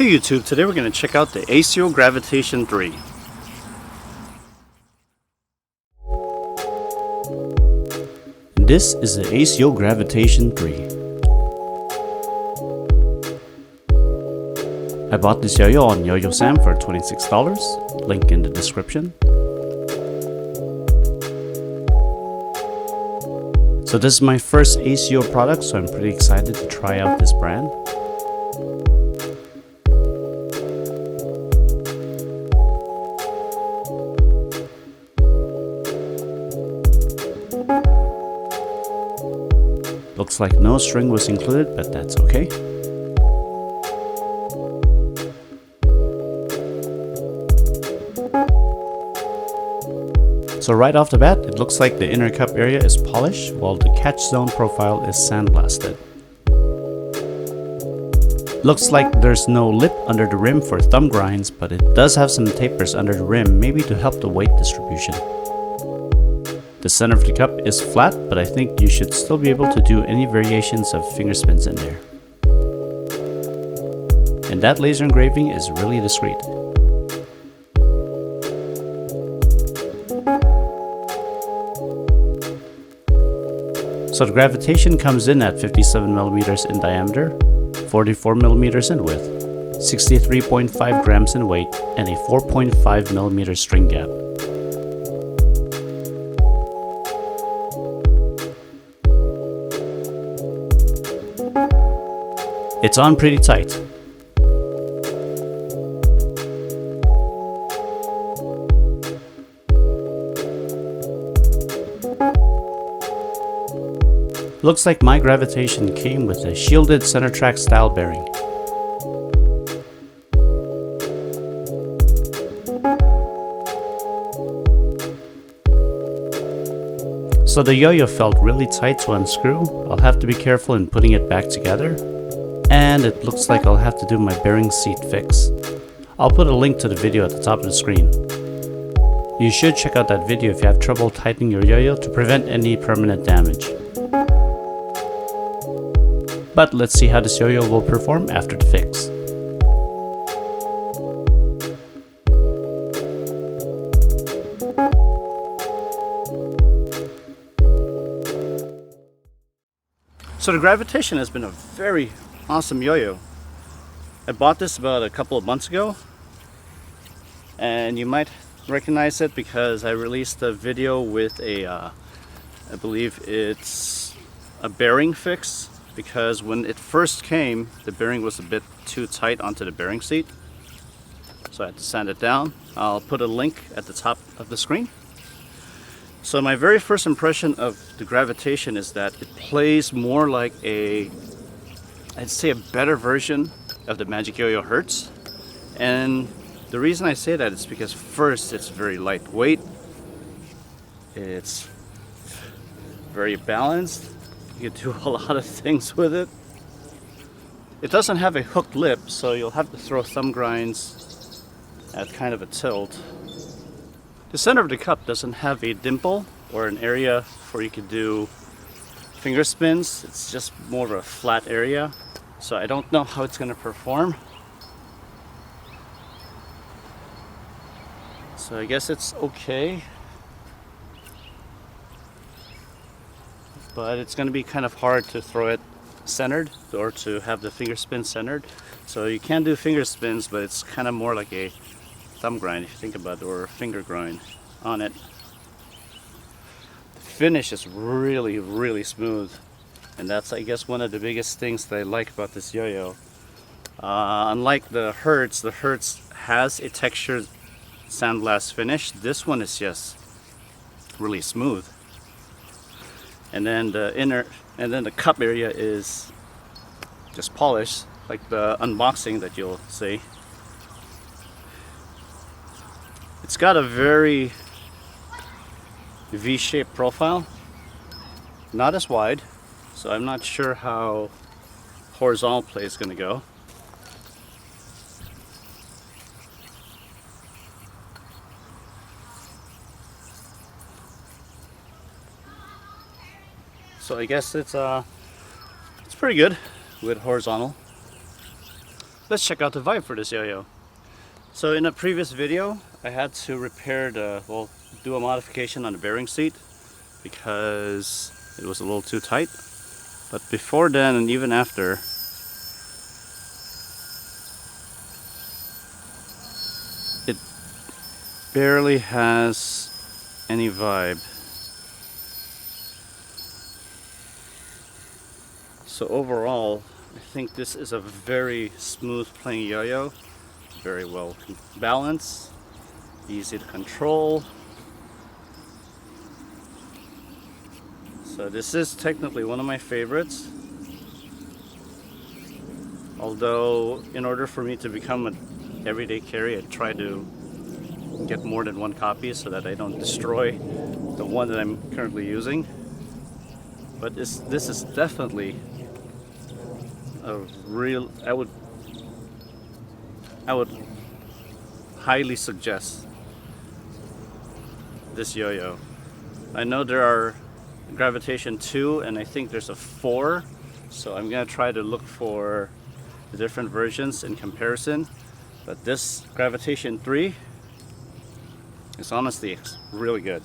Hey YouTube, today we're going to check out the AceYo Gravitation 3. This is the AceYo Gravitation 3. I bought this yo-yo on YoYoSam for $26, link in the description. So this is my first AceYo product, so I'm pretty excited to try out this brand. Looks like no string was included, but that's okay. So right off the bat, it looks like the inner cup area is polished, while the catch zone profile is sandblasted. Looks like there's no lip under the rim for thumb grinds, but it does have some tapers under the rim, maybe to help the weight distribution. The center of the cup is flat, but I think you should still be able to do any variations of finger spins in there. And that laser engraving is really discreet. So the Gravitation comes in at 57mm in diameter, 44mm in width, 63.5 grams in weight, and a 4.5mm string gap. It's on pretty tight. Looks like my Gravitation came with a shielded center track style bearing. So the yo-yo felt really tight to unscrew. I'll have to be careful in putting it back together. And it looks like I'll have to do my bearing seat fix. I'll put a link to the video at the top of the screen. You should check out that video if you have trouble tightening your yo-yo to prevent any permanent damage. But let's see how this yo-yo will perform after the fix. So the Gravitation has been a very awesome yo-yo. I bought this about a couple of months ago, and you might recognize it because I released a video with a I believe it's a bearing fix, because when it first came the bearing was a bit too tight onto the bearing seat, so I had to sand it down. I'll put a link at the top of the screen. So my very first impression of the Gravitation is that it plays more like I'd say a better version of the MYY Hertz. And the reason I say that is because first, it's very lightweight, it's very balanced, you can do a lot of things with it. It doesn't have a hooked lip, so you'll have to throw thumb grinds at kind of a tilt. The center of the cup doesn't have a dimple or an area where you can do finger spins. It's just more of a flat area, so I don't know how it's going to perform. So I guess it's okay, but it's going to be kind of hard to throw it centered or to have the finger spin centered. So you can do finger spins, but it's kind of more like a thumb grind if you think about it, or a finger grind on it. The finish is really, really smooth, and that's, I guess, one of the biggest things that I like about this yo-yo. Unlike the Hertz has a textured sandblast finish. This one is just really smooth, and then the cup area is just polished, like the unboxing that you'll see. It's got a very V-shaped profile, not as wide, so I'm not sure how horizontal play is going to go. So I guess it's pretty good with horizontal. let's check out the vibe for this yo-yo. So in a previous video, I had to repair do a modification on the bearing seat because it was a little too tight. But before then and even after, it barely has any vibe. So overall, I think this is a very smooth playing yo-yo, very well balanced, easy to control. So this is technically one of my favorites. Although in order for me to become an everyday carry, I try to get more than one copy so that I don't destroy the one that I'm currently using. But this is definitely a real, I would highly suggest this yo-yo. I know there are Gravitation 2 and I think there's a 4, so I'm gonna try to look for the different versions in comparison. But this Gravitation 3 is honestly really good.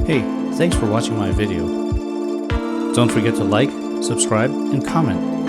Hey, thanks for watching my video. Don't forget to like, subscribe, and comment.